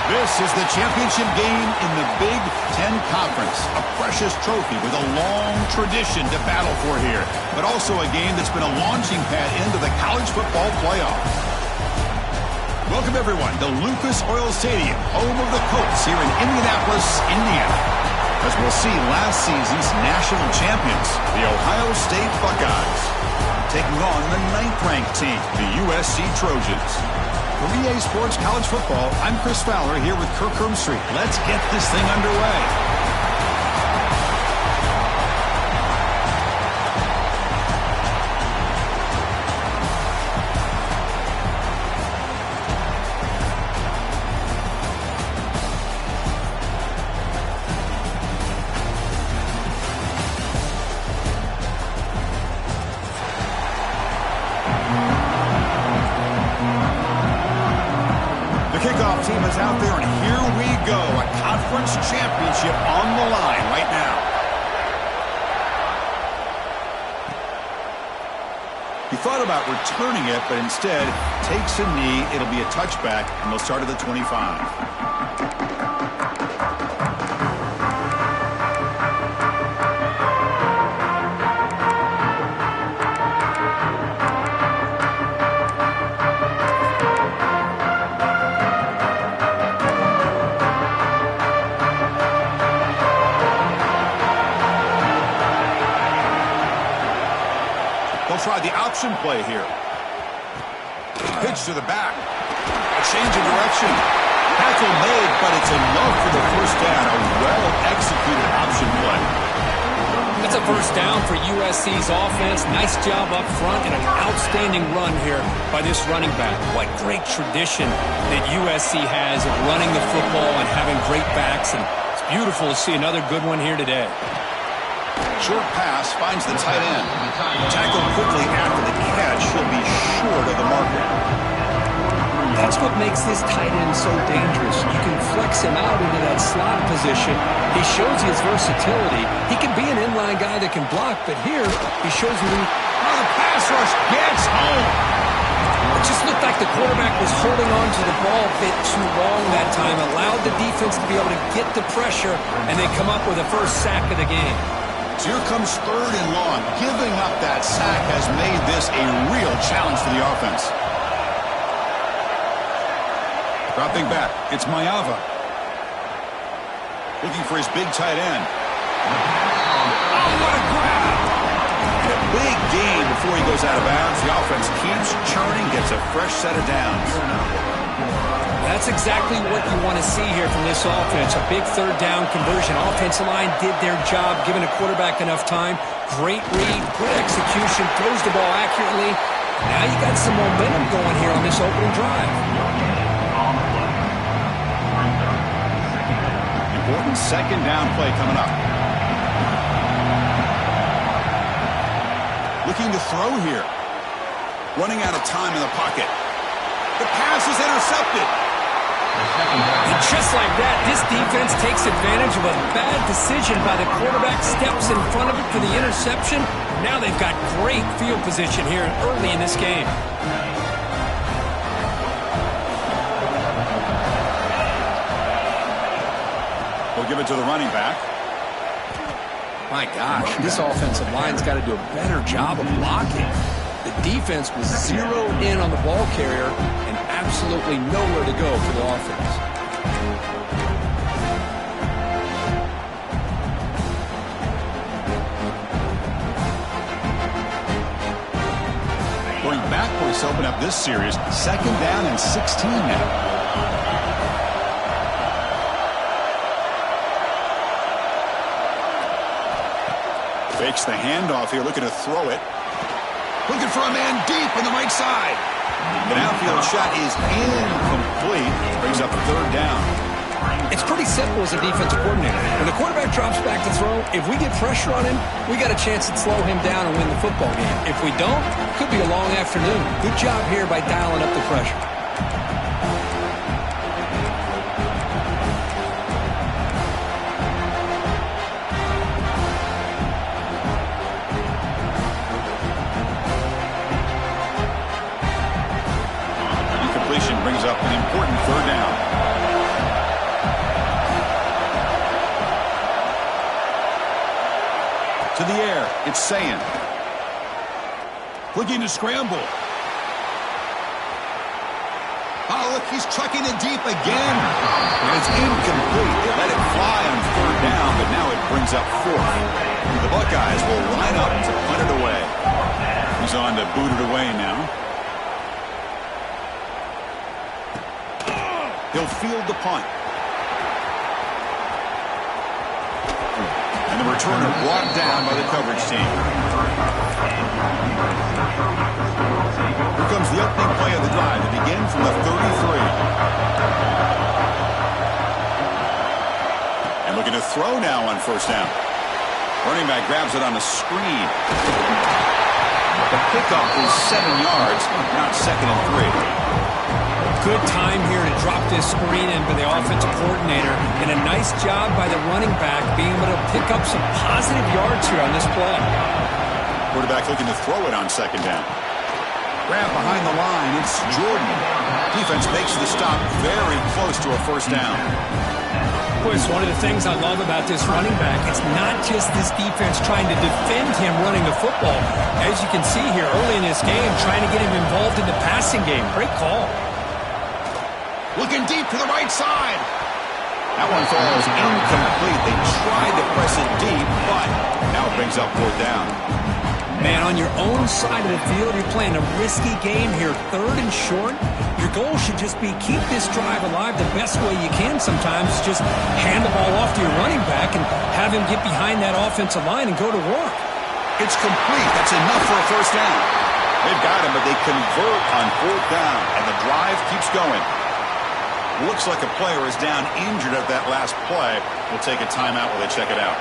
This is the championship game in the Big Ten Conference. A precious trophy with a long tradition to battle for here, but also a game that's been a launching pad into the college football playoff. Welcome, everyone, to Lucas Oil Stadium, home of the Colts here in Indianapolis, Indiana. As we'll see last season's national champions, the Ohio State Buckeyes, taking on the 9th-ranked team, the USC Trojans. For EA Sports College Football, I'm Chris Fowler here with Kirk Herbstreit. Let's get this thing underway. Team is out there, and here we go. A conference championship on the line right now. He thought about returning it, but instead takes a knee. It'll be a touchback, and they'll start at the 25. Try the option play here. Pitch to the back. A change of direction. Tackle made, but it's enough for the first down. A well-executed option play. That's a first down for USC's offense. Nice job up front and an outstanding run here by this running back. What great tradition that USC has of running the football and having great backs. And it's beautiful to see another good one here today. Short pass finds the tight end. Tackled quickly after the catch. He'll be short of the marker. That's what makes this tight end so dangerous. You can flex him out into that slot position. He shows his versatility. He can be an inline guy that can block, but here he shows you the pass rush gets home. It just looked like the quarterback was holding on to the ball a bit too long that time, allowed the defense to be able to get the pressure, and they come up with a first sack of the game. So here comes 3rd and long. Giving up that sack has made this a real challenge for the offense. Dropping back, it's Mayava. Looking for his big tight end. Oh, what a grab! And a big gain before he goes out of bounds. The offense keeps churning, gets a fresh set of downs. That's exactly what you want to see here from this offense. A big 3rd down conversion. Offensive line did their job, giving a quarterback enough time. Great read, good execution, throws the ball accurately. Now you got some momentum going here on this opening drive. Important 2nd down play coming up. Looking to throw here. Running out of time in the pocket. The pass is intercepted. And just like that, this defense takes advantage of a bad decision by the quarterback, steps in front of it for the interception. Now they've got great field position here early in this game. We'll give it to the running back. My gosh, this offensive line's got to do a better job of blocking. The defense was zeroed in on the ball carrier and absolutely nowhere to go for the offense. Going backwards to open up this series. 2nd down and 16 now. Fakes the handoff here, looking to throw it. Looking for a man deep on the right side. The outfield shot is incomplete. Brings up 3rd down. It's pretty simple as a defensive coordinator. When the quarterback drops back to throw, if we get pressure on him, we got a chance to slow him down and win the football game. If we don't, it could be a long afternoon. Good job here by dialing up the pressure. Brings up an important 3rd down. To the air, it's Sayin. Looking to scramble. Oh, look, he's chucking it deep again. And it's incomplete. They let it fly on third down, but now it brings up fourth. The Buckeyes will line up to punt it away. He's on to boot it away now. He'll field the punt. And the returner brought down by the coverage team. Here comes the opening play of the drive to begin from the 33. And looking to throw now on first down. Running back grabs it on the screen. The pickup is 7 yards, now it's 2nd and 3. Good time here to drop this screen in by the offensive coordinator, and a nice job by the running back being able to pick up some positive yards here on this play. Quarterback looking to throw it on 2nd down. Grab behind the line, it's Jordan. Defense makes the stop very close to a first down. Of course, one of the things I love about this running back, it's not just this defense trying to defend him running the football. As you can see here early in this game, trying to get him involved in the passing game. Great call. Looking deep to the right side. That one falls incomplete. They tried to press it deep, but now it brings up 4th down. Man, on your own side of the field, you're playing a risky game here. 3rd and short. Your goal should just be keep this drive alive the best way you can sometimes. Just hand the ball off to your running back and have him get behind that offensive line and go to work. It's complete. That's enough for a first down. They've got him, but they convert on 4th down, and the drive keeps going. Looks like a player is down injured at that last play. We'll take a timeout while they check it out.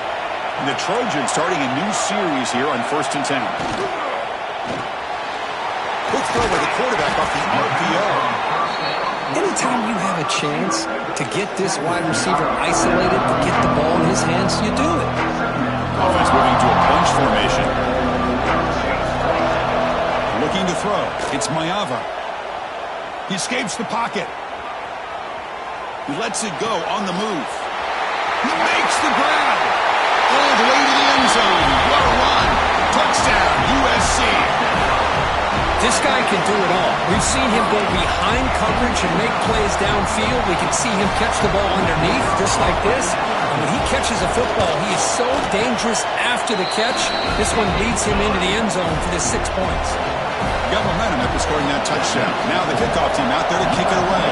And the Trojans starting a new series here on 1st and 10. Quick throw by the quarterback off the RPO. Anytime you have a chance to get this wide receiver isolated, to get the ball in his hands, you do it. Offense moving to a bunch formation. Looking to throw. It's Mayava. He escapes the pocket. He lets it go on the move. He makes the grab. All the way to the end zone. What a run. Touchdown, USC. This guy can do it all. We've seen him go behind coverage and make plays downfield. We can see him catch the ball underneath just like this. And when he catches a football, he is so dangerous after the catch. This one leads him into the end zone for the 6 points. Got momentum after scoring that touchdown. Now the kickoff team out there to kick it away.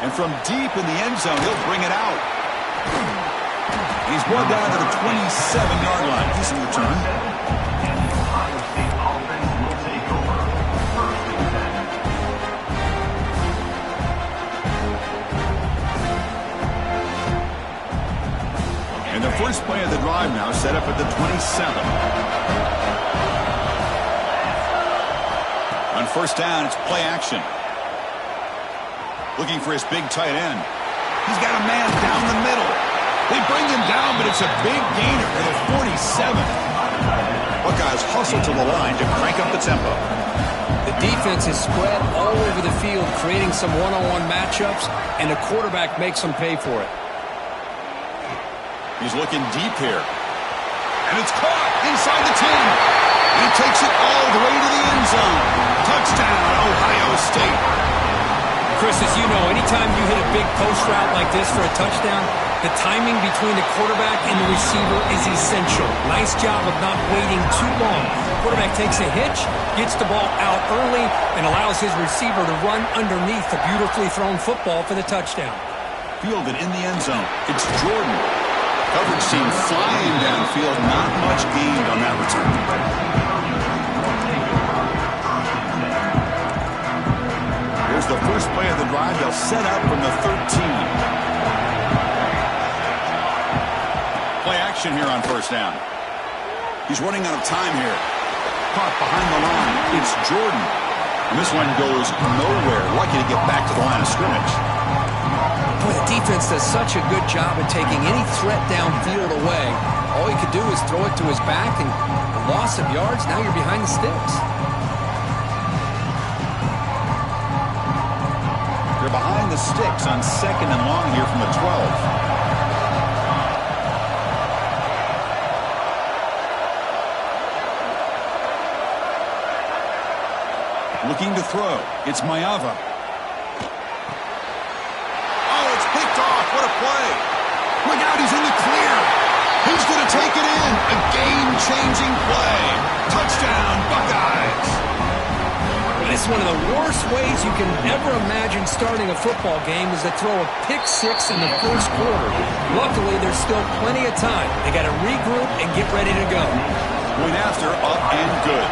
And from deep in the end zone, he'll bring it out. He's brought down to the 27-yard line. Decent return. And the first play of the drive now set up at the 27. On first down, it's play action. Looking for his big tight end. He's got a man down the middle. They bring him down, but it's a big gainer for the 47. Buckeyes hustle to the line to crank up the tempo. The defense is spread all over the field, creating some one-on-one matchups, and the quarterback makes them pay for it. He's looking deep here. And it's caught inside the 10. He takes it all the way to the end zone. Touchdown, Ohio State. Chris, as you know, anytime you hit a big post route like this for a touchdown, the timing between the quarterback and the receiver is essential. Nice job of not waiting too long. Quarterback takes a hitch, gets the ball out early, and allows his receiver to run underneath the beautifully thrown football for the touchdown. Fielded in the end zone. It's Jordan. Coverage team flying downfield. Not much gained on that return. Here's the first play of the drive. They'll set up from the 13. Play action here on first down. He's running out of time here. Caught behind the line. It's Jordan. And this one goes nowhere. Lucky to get back to the line of scrimmage. Boy, the defense does such a good job of taking any threat downfield away. All he could do is throw it to his back, and a loss of yards, now you're behind the sticks. They're behind the sticks on 2nd and long here from the 12. Looking to throw. It's Mayava. Oh, it's picked off. What a play. Look out, he's in the clear. Who's going to take it in? A game-changing play. Touchdown, Buckeyes. It's one of the worst ways you can ever imagine starting a football game is to throw a pick-6 in the first quarter. Luckily, there's still plenty of time. They got to regroup and get ready to go. Point after, up and good.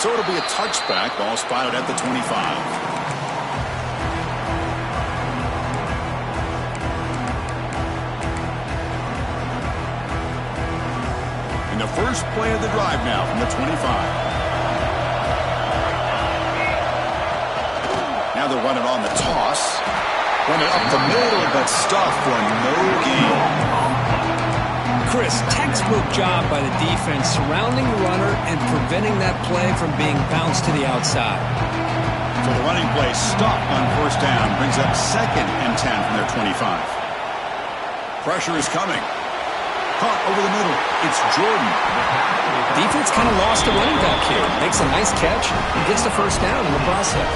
So it'll be a touchback. Ball spotted at the 25. The first play of the drive now from the 25. Now they're running on the toss. Run it up the middle, but stuffed for no gain. Chris, textbook job by the defense surrounding the runner and preventing that play from being bounced to the outside. So the running play stopped on first down. Brings up 2nd and 10 from their 25. Pressure is coming. Caught over the middle. It's Jordan. Defense kind of lost a running back here. Makes a nice catch and gets the first down in the process.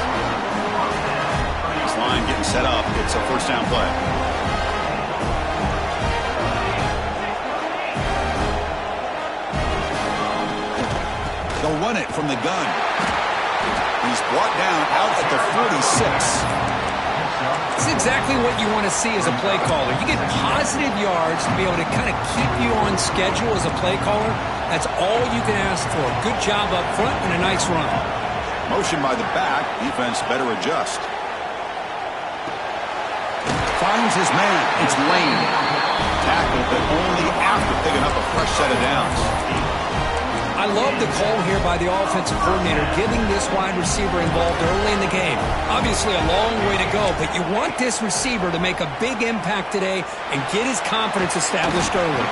This line getting set up. It's a first down play. They'll run it from the gun. He's brought down out at the 46. It's exactly what you want to see as a play caller. You get positive yards to be able to kind of keep you on schedule as a play caller. That's all you can ask for. Good job up front and a nice run. Motion by the back. Defense better adjust. Finds his man. It's Lane. Tackled, but only after picking up a fresh set of downs. I love the call here by the offensive coordinator, getting this wide receiver involved early in the game. Obviously a long way to go, but you want this receiver to make a big impact today and get his confidence established early.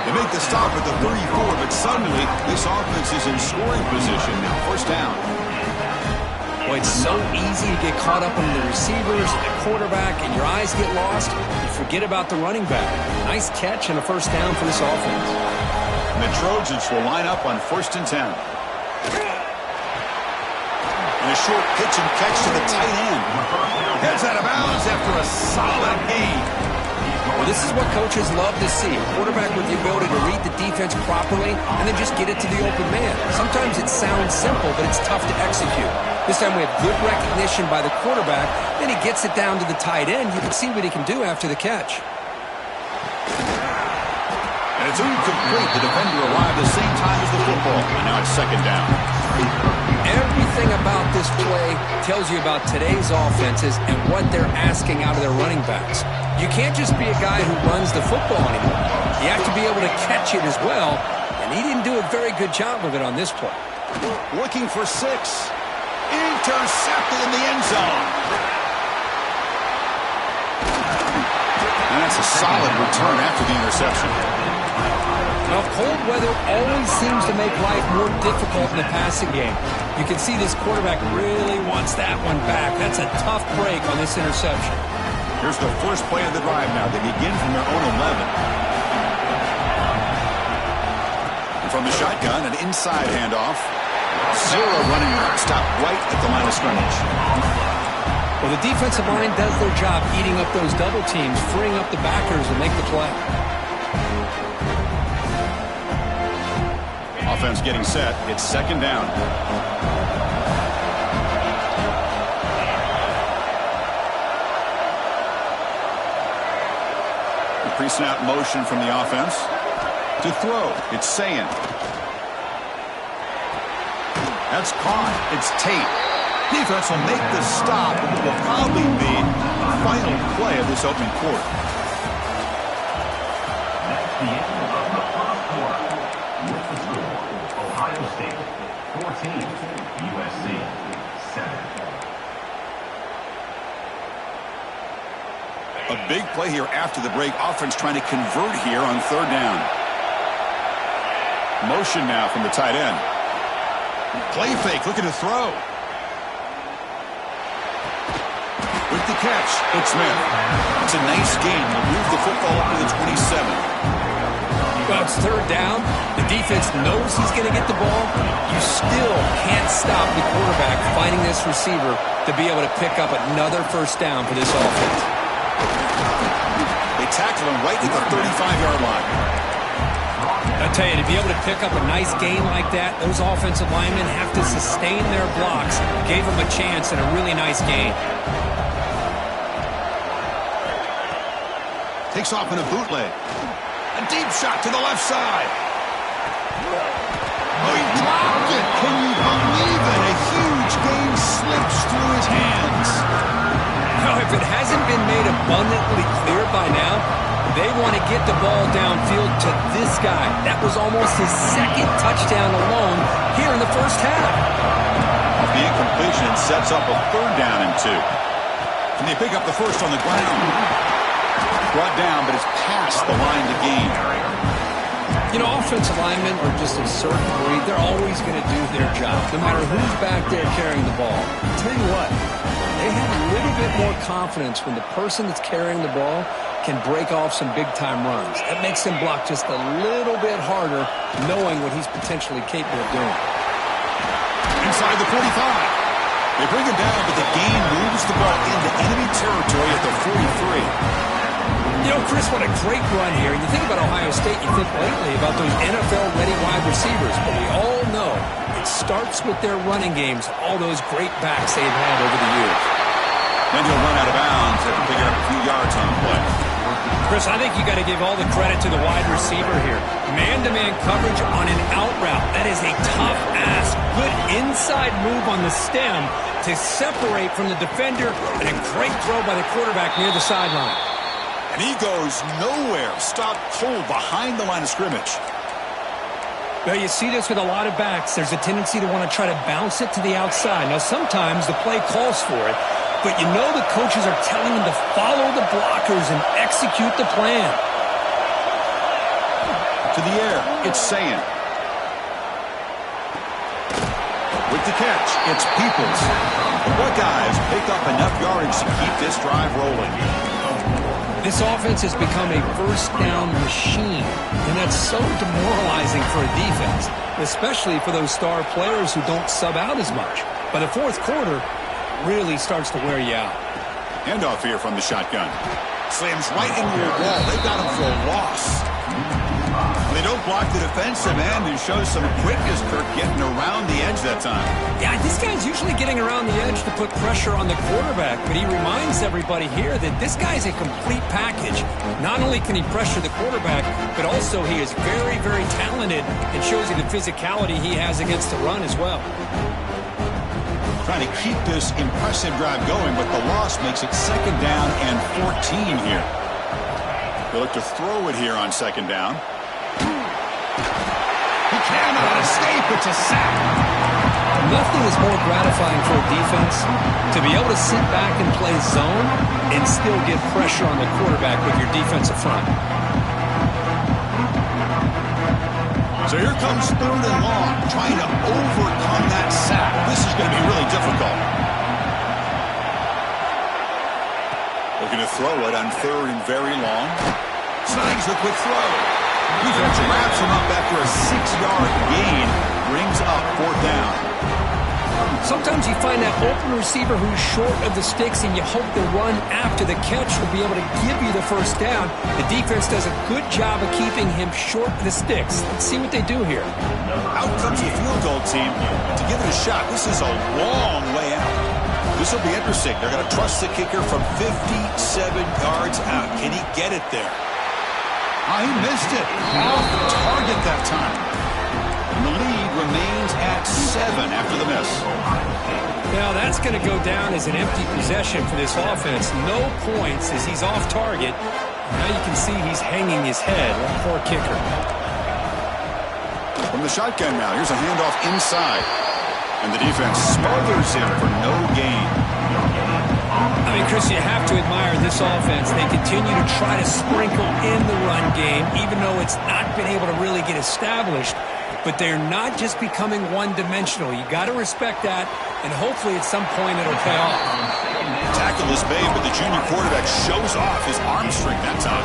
They make the stop at the 34, but suddenly this offense is in scoring position now. First down. Boy, it's so easy to get caught up in the receivers, the quarterback, and your eyes get lost. You forget about the running back. Nice catch and a first down for this offense. And the Trojans will line up on 1st and 10. And a short pitch and catch to the tight end. Heads out of bounds after a solid gain. Well, this is what coaches love to see. A quarterback with the ability to read the defense properly and then just get it to the open man. Sometimes it sounds simple, but it's tough to execute. This time we have good recognition by the quarterback. Then he gets it down to the tight end. You can see what he can do after the catch. And it's incomplete. The defender arrived the same time as the football. And now it's 2nd down. Everything about this play tells you about today's offenses and what they're asking out of their running backs. You can't just be a guy who runs the football anymore. You have to be able to catch it as well. And he didn't do a very good job of it on this play. Looking for 6. Intercepted in the end zone. And that's a solid return after the interception. Now, cold weather always seems to make life more difficult in the passing game. You can see this quarterback really wants that one back. That's a tough break on this interception. Here's the first play of the drive now. They begin from their own 11. And from the shotgun, an inside handoff. Zero running back. Stop right at the line of scrimmage. Well, the defensive line does their job eating up those double teams, freeing up the backers to make the play. Offense getting set. It's 2nd down. The pre-snap motion from the offense. To throw. It's Sayin. That's caught. It's Tate. Defense will make the stop, and it will probably be the final play of this opening quarter. That's the end of the first quarter. With the score, Ohio State 14, USC 7. A big play here after the break. Offense trying to convert here on 3rd down. Motion now from the tight end. Play fake, looking to throw. With the catch, it's Smith. It's a nice gain. He'll move the football up to the 27. Well, it's third down. The defense knows he's going to get the ball. You still can't stop the quarterback finding this receiver to be able to pick up another first down for this offense. They tackle him right at the 35-yard line. I tell you, to be able to pick up a nice gain like that, those offensive linemen have to sustain their blocks. Gave him a chance and a really nice gain. Takes off in a bootleg. A deep shot to the left side. Oh, he dropped it. Can you believe it? A huge gain slips through his hands. Now, if it hasn't been made abundantly clear by now, they want to get the ball downfield to this guy. That was almost his second touchdown alone here in the first half. Off the incompletion, sets up a third down and 2. Can they pick up the first on the ground? Brought down, but it's past the line to gain. You know, offensive linemen are just a certain breed. They're always going to do their job, no matter who's back there carrying the ball. I'll tell you what, they have a little bit more confidence when the person that's carrying the ball can break off some big-time runs. That makes them block just a little bit harder, knowing what he's potentially capable of doing. Inside the 45. They bring him down, but the gain moves the ball into enemy territory at the 43. You know, Chris, what a great run here. And you think about Ohio State, you think lately about those NFL-ready wide receivers. But we all know it starts with their running games, all those great backs they've had over the years. Then he'll run out of bounds after picking up a few yards on the play. Chris, I think you got to give all the credit to the wide receiver here. Man-to-man coverage on an out route. That is a tough ask. Good inside move on the stem to separate from the defender, and a great throw by the quarterback near the sideline. And he goes nowhere. Stopped cold behind the line of scrimmage. Well, you see this with a lot of backs. There's a tendency to want to try to bounce it to the outside. Now, sometimes the play calls for it, but you know the coaches are telling them to follow the blockers and execute the plan. To the air, it's Sayin. With the catch, it's Peoples. The Buckeyes pick up enough yardage to keep this drive rolling. This offense has become a first-down machine, and that's so demoralizing for a defense, especially for those star players who don't sub out as much. By the fourth quarter, it really starts to wear you out. Handoff here from the shotgun. Slams right into a wall. They've got him for a loss. They don't block the defensive end and shows some quickness, Kirk, getting around the edge that time. Yeah, this guy's usually getting around the edge to put pressure on the quarterback, but he reminds everybody here that this guy's a complete package. Not only can he pressure the quarterback, but also he is very, very talented and shows you the physicality he has against the run as well. Trying to keep this impressive drive going, but the loss makes it second down and 14 here. They look to throw it here on second down. He cannot escape. It's a sack. Nothing is more gratifying for a defense to be able to sit back and play zone and still get pressure on the quarterback with your defensive front. So here comes third and long, trying to overcome that sack. This is going to be really difficult. Looking to throw it on third and very long. Snags the quick throw. Defense wraps him up after a 6-yard gain. Brings up fourth down. Sometimes you find that open receiver who's short of the sticks, and you hope the run after the catch will be able to give you the first down. The defense does a good job of keeping him short of the sticks. Let's see what they do here. Out comes the field goal team to give it a shot. This is a long way out. This will be interesting. They're going to trust the kicker from 57 yards out. Can he get it there? Oh, he missed it. Off target that time. And the lead remains at 7 after the miss. Now that's going to go down as an empty possession for this offense. No points as he's off target. Now you can see he's hanging his head. Poor kicker. From the shotgun now, here's a handoff inside. And the defense smothers him for no gain. I mean, Chris, you have to admire this offense. They continue to try to sprinkle in the run game, even though it's not been able to really get established. but they're not just becoming one-dimensional. You got to respect that, and hopefully at some point it'll pay off. Tackle is made, but the junior quarterback shows off his arm strength that time.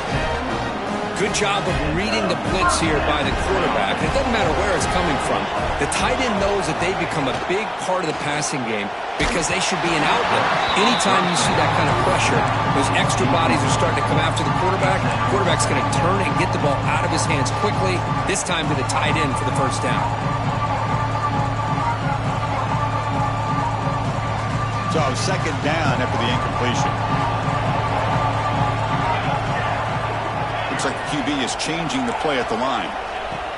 Good job of reading the blitz here by the quarterback. It doesn't matter where it's coming from. The tight end knows that they become a big part of the passing game because they should be an outlet. Anytime you see that kind of pressure, those extra bodies are starting to come after the quarterback. The quarterback's going to turn and get the ball out of his hands quickly, this time to the tight end for the first down. So second down after the incompletion. Looks like the QB is changing the play at the line.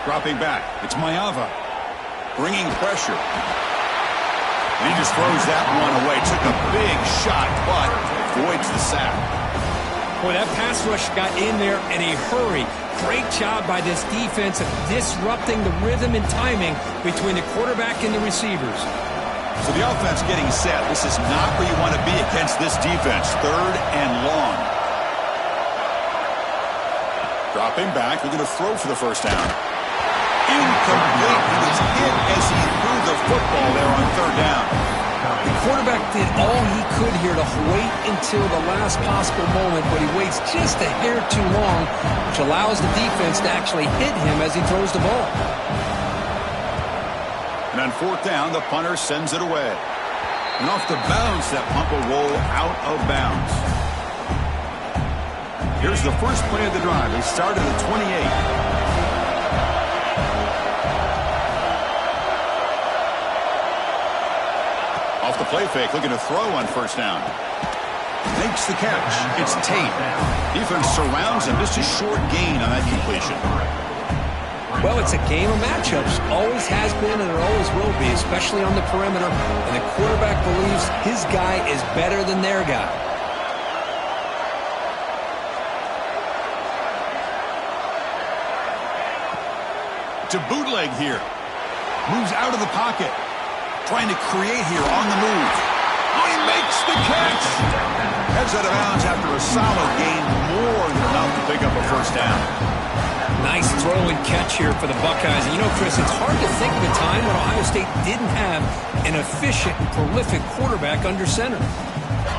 Dropping back. It's Mayava. Bringing pressure. And he just throws that one away. Took a big shot, but avoids the sack. Boy, that pass rush got in there in a hurry. Great job by this defense of disrupting the rhythm and timing between the quarterback and the receivers. So the offense getting set. This is not where you want to be against this defense. Third and long. Dropping back. They're going to throw for the first down. Incomplete. He was hit as he threw the football there on third down. The quarterback did all he could here to wait until the last possible moment, but he waits just a hair too long, which allows the defense to actually hit him as he throws the ball. And on fourth down, the punter sends it away. And off the bounce, that punt will roll out of bounds. Here's the first play of the drive. They start at the 28. Off the play fake, looking to throw on first down. Makes the catch. It's Tate. Defense surrounds him. Just a short gain on that completion. Well, it's a game of matchups. Always has been and it always will be, especially on the perimeter. And the quarterback believes his guy is better than their guy. To bootleg here. Moves out of the pocket. Trying to create here on the move. Oh, he makes the catch. Heads out of bounds after a solid gain. More than enough to pick up a first down. Nice throw and catch here for the Buckeyes. And you know, Chris, it's hard to think of a time when Ohio State didn't have an efficient, prolific quarterback under center.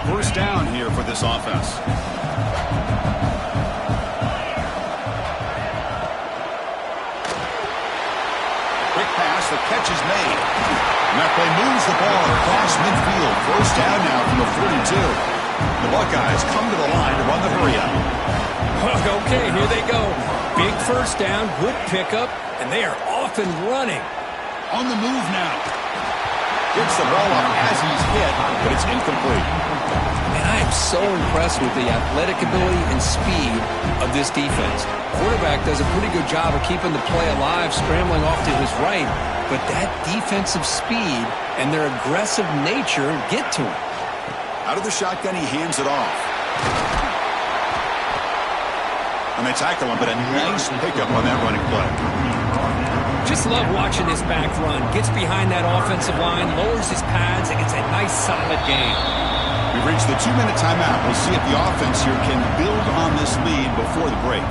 First down here for this offense. The catch is made. And that play moves the ball across midfield. First down now from the 42. The Buckeyes come to the line to run the hurry up. Okay, here they go. Big first down, good pickup, and they are off and running. On the move now. Gets the ball up as he's hit, but it's incomplete. And I am so impressed with the athletic ability and speed of this defense. Quarterback does a pretty good job of keeping the play alive, scrambling off to his right, but that defensive speed and their aggressive nature get to him. Out of the shotgun, he hands it off. And they tackle him, but a nice pickup on that running play. Just love watching this back run. Gets behind that offensive line, lowers his pads, and gets a nice solid gain. We've reached the 2-minute timeout. We'll see if the offense here can build on this lead before the break.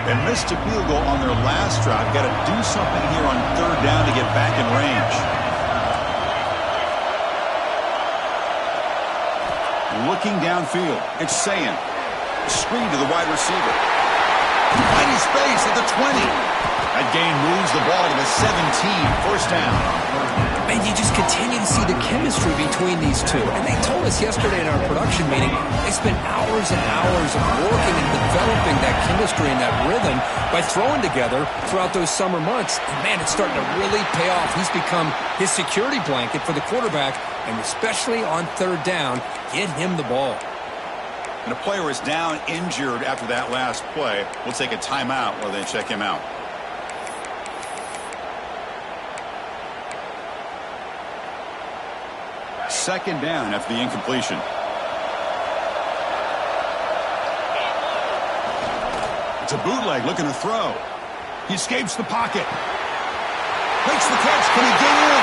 They missed a field goal on their last drive. Got to do something here on third down to get back in range. Looking downfield. It's Sayin. Screen to the wide receiver. Mighty space at the 20. That gain moves the ball to the 17. First down. And you just continue to see the chemistry between these two. And they told us yesterday in our production meeting, they spent hours and hours of working and developing that chemistry and that rhythm by throwing together throughout those summer months. And man, it's starting to really pay off. He's become his security blanket for the quarterback, and especially on third down, get him the ball. And a player is down injured after that last play. We'll take a timeout while they check him out. Second down after the incompletion. It's a bootleg looking to throw. He escapes the pocket. Makes the catch. Can he get in?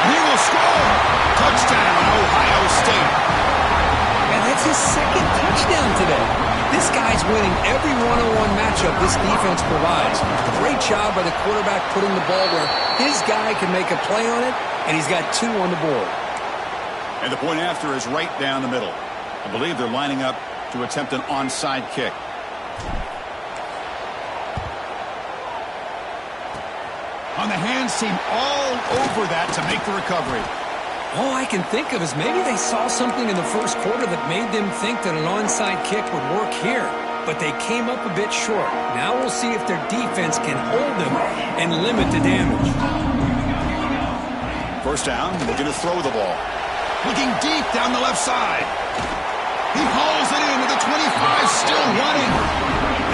He will score. Touchdown, Ohio State. And that's his second touchdown today. This guy's winning every one-on-one matchup this defense provides. Great job by the quarterback putting the ball where his guy can make a play on it, and he's got 2 on the board. And the point after is right down the middle. I believe they're lining up to attempt an onside kick. On the hands team all over that to make the recovery. All I can think of is maybe they saw something in the first quarter that made them think that an onside kick would work here. But they came up a bit short. Now we'll see if their defense can hold them and limit the damage. First down, looking to throw the ball. Looking deep down the left side. He hauls it in with the 25, still running.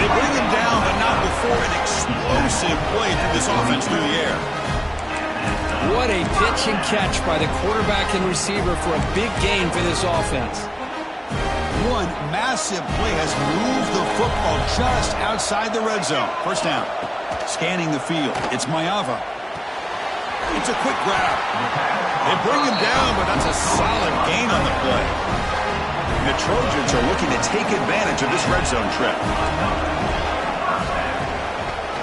They bring him down, but not before an explosive play through this offense through the air. What a pitch and catch by the quarterback and receiver for a big gain for this offense. One massive play has moved the football just outside the red zone. First down. Scanning the field. It's Mayava. It's a quick grab. They bring him down, but that's a solid gain on the play. The Trojans are looking to take advantage of this red zone trip.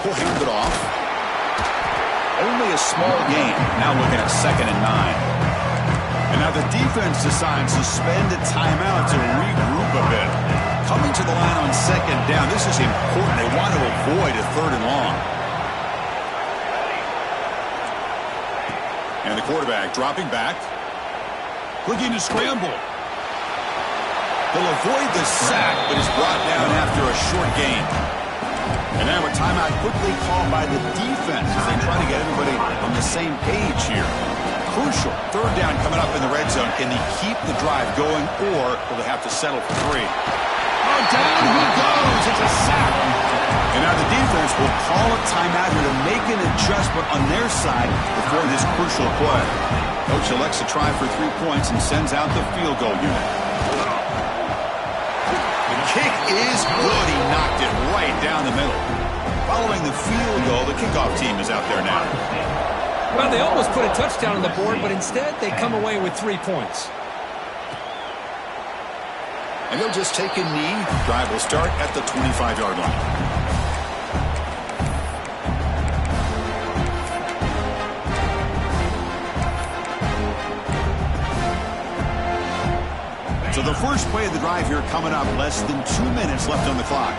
He'll hand it off. Only a small gain. Now looking at 2nd and 9. And now the defense decides to spend a timeout to regroup a bit. Coming to the line on 2nd down. This is important. They want to avoid a 3rd and long. And the quarterback dropping back. Looking to scramble. They'll avoid the sack, but is brought down after a short gain. And now a timeout quickly called by the defense as they try to get everybody on the same page here. Crucial. 3rd down coming up in the red zone. Can they keep the drive going, or will they have to settle for 3? Oh, down he goes. It's a sack. And now the defense will call a timeout here to make an adjustment on their side before this crucial play. Coach elects to try for 3 points and sends out the field goal unit. The kick is good. He knocked it right down the middle. Following the field goal, the kickoff team is out there now. Well, they almost put a touchdown on the board, but instead they come away with 3 points. And they'll just take a knee. Drive will start at the 25-yard line. So the first play of the drive here coming up, less than 2 minutes left on the clock.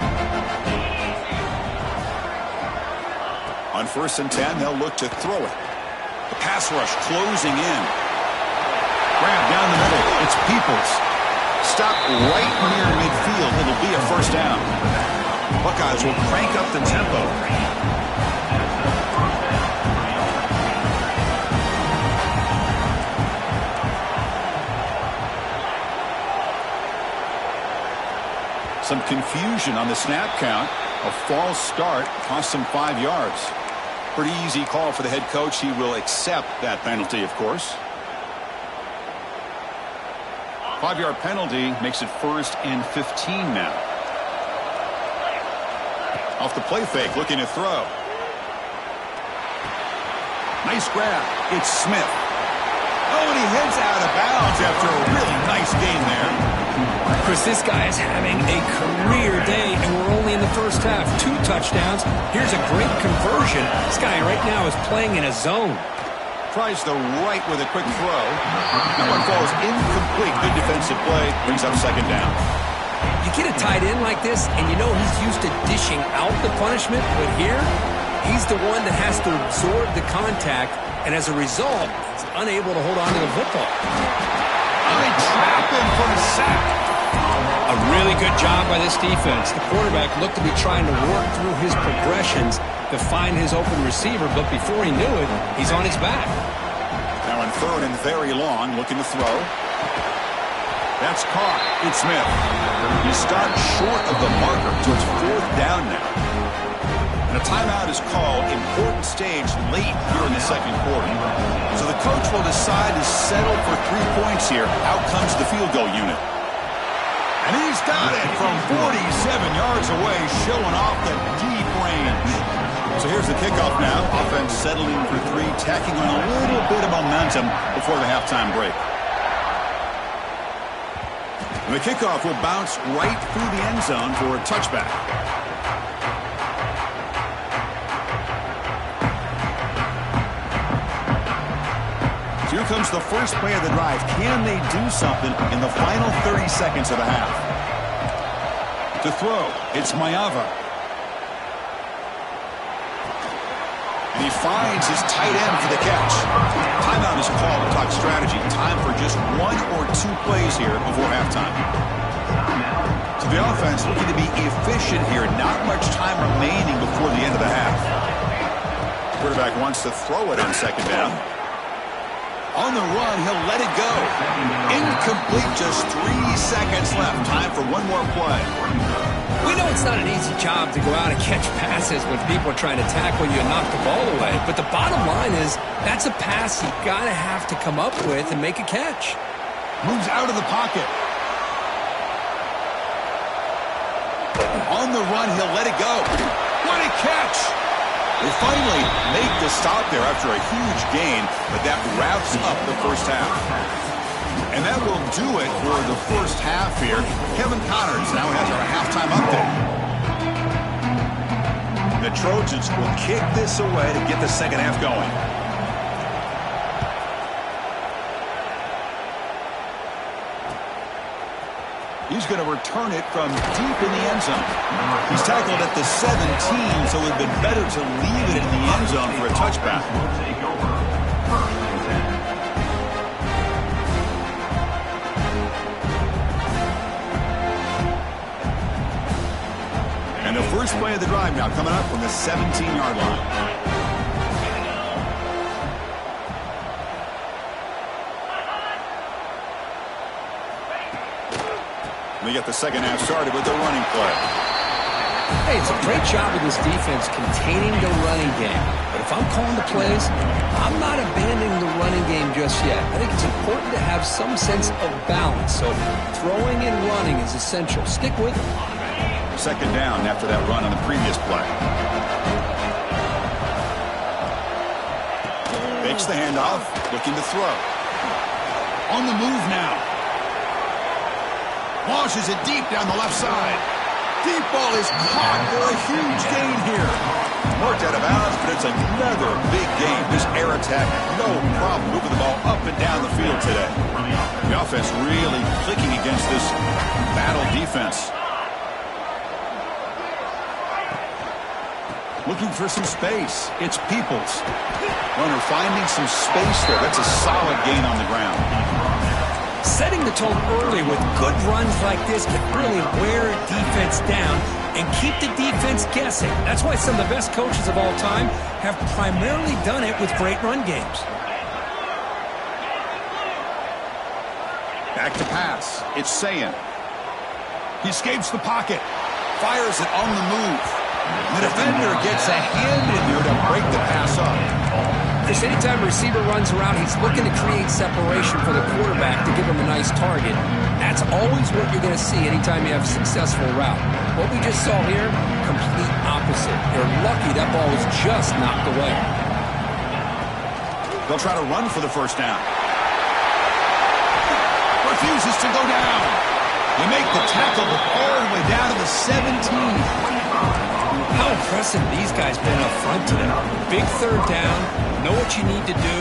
On 1st and 10, they'll look to throw it. The pass rush closing in. Grab down the middle. It's Peoples. Stop right near midfield. It'll be a 1st down. Buckeyes will crank up the tempo. Some confusion on the snap count. A false start cost him 5 yards. Pretty easy call for the head coach. He will accept that penalty, of course. 5-yard penalty makes it 1st and 15 now. Off the play fake, looking to throw. Nice grab. It's Smith. Oh, and he heads out of bounds after a really nice game there. Chris, this guy is having a career day, and we're only in the first half. 2 touchdowns. Here's a great conversion. This guy right now is playing in a zone. Tries the right with a quick throw. That one falls incomplete. Good defensive play. Brings up 2nd down. You get a tight end like this, and you know he's used to dishing out the punishment, but here, he's the one that has to absorb the contact, and as a result, he's unable to hold on to the football. They trap him for a sack. A really good job by this defense. The quarterback looked to be trying to work through his progressions to find his open receiver, but before he knew it, he's on his back. Now on 3rd and very long, looking to throw. That's caught. It's Smith. He starts short of the marker, so it's 4th down now. And a timeout is called. Important stage late here in the 2nd quarter. So the coach will decide to settle for 3 points here. Out comes the field goal unit. And he's got it from 47 yards away, showing off the deep range. So here's the kickoff now. Offense settling for 3, tacking on a little bit of momentum before the halftime break. And the kickoff will bounce right through the end zone for a touchback. So here comes the first play of the drive. Can they do something in the final 30 seconds of the half? To throw, it's Mayava. And he finds his tight end for the catch. Timeout is called to talk strategy. Time for just 1 or 2 plays here before halftime. So the offense looking to be efficient here. Not much time remaining before the end of the half. Quarterback wants to throw it on second down. On the run, he'll let it go. Incomplete, just 3 seconds left. Time for one more play. We know it's not an easy job to go out and catch passes when people are trying to tackle you and knock the ball away. But the bottom line is that's a pass you got to have to come up with and make a catch. Moves out of the pocket. On the run, he'll let it go. What a catch! They finally make the stop there after a huge gain, but that wraps up the first half. And that will do it for the first half here. Kevin Connors now has our halftime update. The Trojans will kick this away to get the second half going. He's going to return it from deep in the end zone. He's tackled at the 17, so it would have been better to leave it in the end zone for a touchback. And the first play of the drive now coming up from the 17-yard line. We get the second half started with the running play. Hey, it's a great job of this defense containing the running game. But if I'm calling the plays, I'm not abandoning the running game just yet. I think it's important to have some sense of balance. So throwing and running is essential. Stick with it. Second down after that run on the previous play. Makes the handoff, looking to throw. On the move now. Launches it deep down the left side. Deep ball is caught for a huge gain here. Worked out of bounds, but it's another big gain. This air attack, no problem moving the ball up and down the field today. The offense really clicking against this battle defense. Looking for some space. It's Peoples. Runner finding some space there. That's a solid gain on the ground. Setting the tone early with good runs like this can really wear defense down and keep the defense guessing. That's why some of the best coaches of all time have primarily done it with great run games. Back to pass. It's Sayan. He escapes the pocket. Fires it on the move. The defender gets a hand in there to break the pass up. Because anytime a receiver runs around, he's looking to create separation for the quarterback to give him a nice target. That's always what you're going to see anytime you have a successful route. What we just saw here, complete opposite. They're lucky that ball was just knocked away. They'll try to run for the first down. Refuses to go down. They make the tackle all the way down to the 17. How impressive these guys been up front today. Big third down, know what you need to do,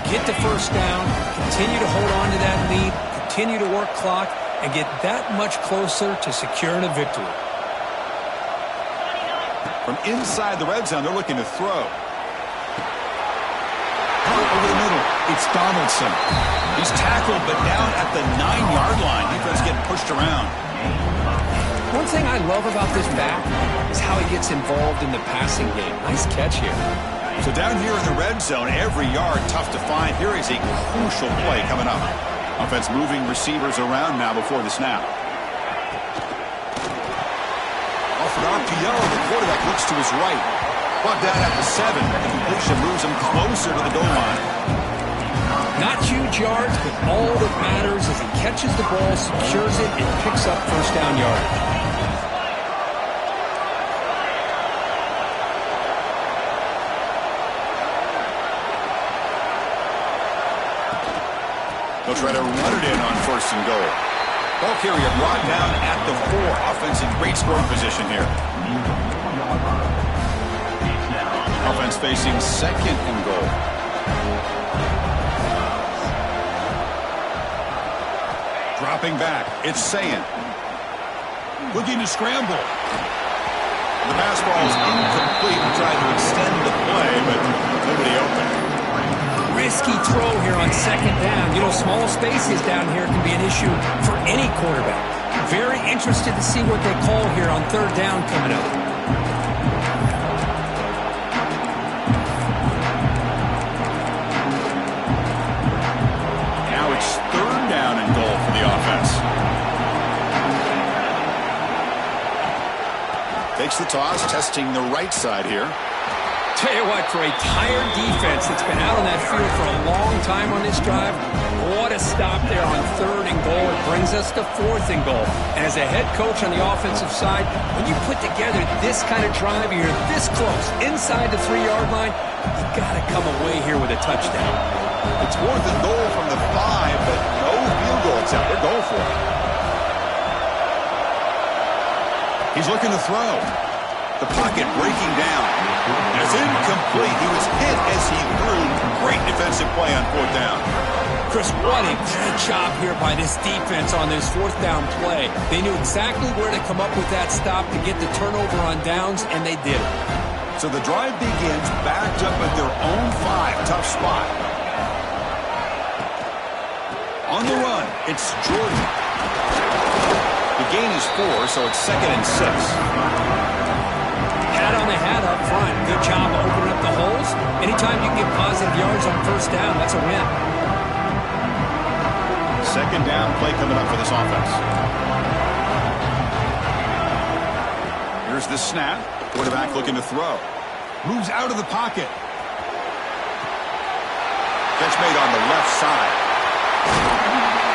get the first down, continue to hold on to that lead, continue to work clock, and get that much closer to securing a victory. From inside the red zone, they're looking to throw. Over the middle, it's Donaldson. He's tackled, but down at the 9-yard line. Defense getting pushed around. One thing I love about this back is how he gets involved in the passing game. Nice catch here. So down here in the red zone, every yard tough to find. Here is a crucial play coming up. Offense moving receivers around now before the snap. Off an RPO, the quarterback looks to his right. Brought down at the 7. The completion moves him closer to the goal line. Not huge yards, but all that matters is he catches the ball, secures it, and picks up first down yardage. They'll try to run it in on first and goal. Ball carrier brought down at the 4. Offense in great scoring position here. Offense facing 2nd and goal. Dropping back. It's Sayin. Looking to scramble. The pass ball is incomplete. He tried to extend the play, but nobody open. Risky throw here on 2nd down. You know, small spaces down here can be an issue for any quarterback. Very interested to see what they call here on 3rd down coming up. Now it's 3rd down and goal for the offense. Takes the toss, testing the right side here. Tell you what, for a tired defense that's been out on that field for a long time on this drive, what a stop there on 3rd and goal. It brings us to 4th and goal. And as a head coach on the offensive side, when you put together this kind of drive, you're this close, inside the 3-yard line, you got to come away here with a touchdown. It's 4th and goal from the 5, but no field goal attempt. They're going for it. He's looking to throw. The pocket breaking down. And it's incomplete. He was hit as he threw. Great defensive play on 4th down. Chris, what a great job here by this defense on this 4th down play. They knew exactly where to come up with that stop to get the turnover on downs, and they did it. So the drive begins backed up at their own 5. Tough spot. On the run, it's Jordan. The gain is 4, so it's 2nd and 6. Hat on the hat up front. Good job opening up the holes. Anytime you can get positive yards on 1st down, that's a win. 2nd down play coming up for this offense. Here's the snap. Quarterback looking to throw. Moves out of the pocket. Catch made on the left side.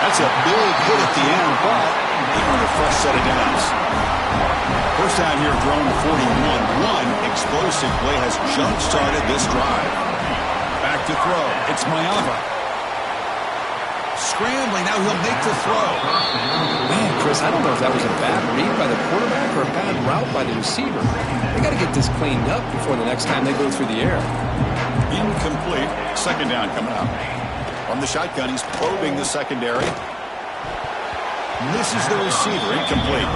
That's a big hit at the end, but he earned a fresh set of downs. 1st down here thrown 41. Explosive play has jump-started this drive. Back to throw. It's Mayava. Scrambling. Now he'll make the throw. Man, Chris, I don't know if that was a bad read by the quarterback or a bad route by the receiver. They got to get this cleaned up before the next time they go through the air. Incomplete. 2nd down coming up. From the shotgun, he's probing the secondary. Misses the receiver. Incomplete.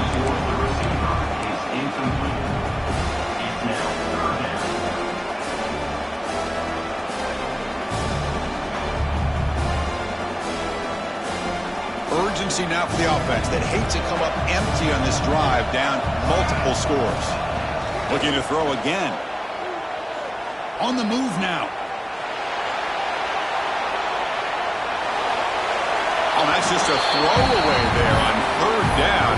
Urgency now for the offense that hates to come up empty on this drive, down multiple scores. Looking to throw again. On the move now. Oh, that's just a throwaway there on 3rd down.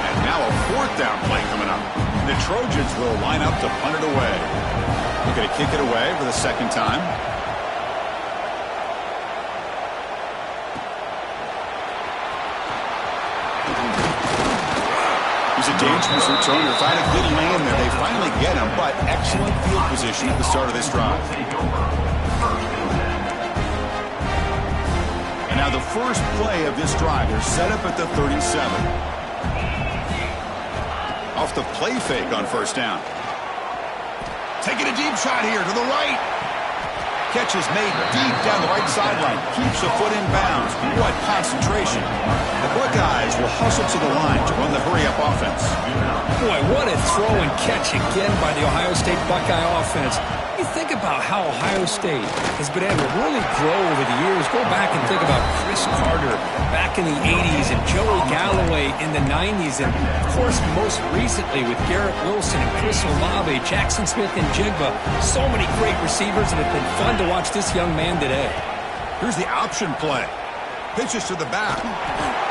And now a 4th down play coming up. The Trojans will line up to punt it away. Looking to kick it away for the 2nd time. He's a dangerous returner. Find a good lane there. They finally get him, but excellent field position at the start of this drive. And now the first play of this drive. They're set up at the 37. Off the play fake on 1st down. Taking a deep shot here to the right. Catch is made deep down the right sideline. Keeps a foot in bounds. What concentration. The Buckeyes will hustle to the line to run the hurry-up offense. Boy, what a throw and catch again by the Ohio State Buckeye offense. You think about how Ohio State has been able to really grow over the years. Go back and think about Chris Carter back in the 80s and Joey Galloway in the 90s. And, of course, most recently with Garrett Wilson and Chris Olave, Jackson Smith and Jigba. So many great receivers, and it's been fun to watch this young man today. Here's the option play. Pitches to the back.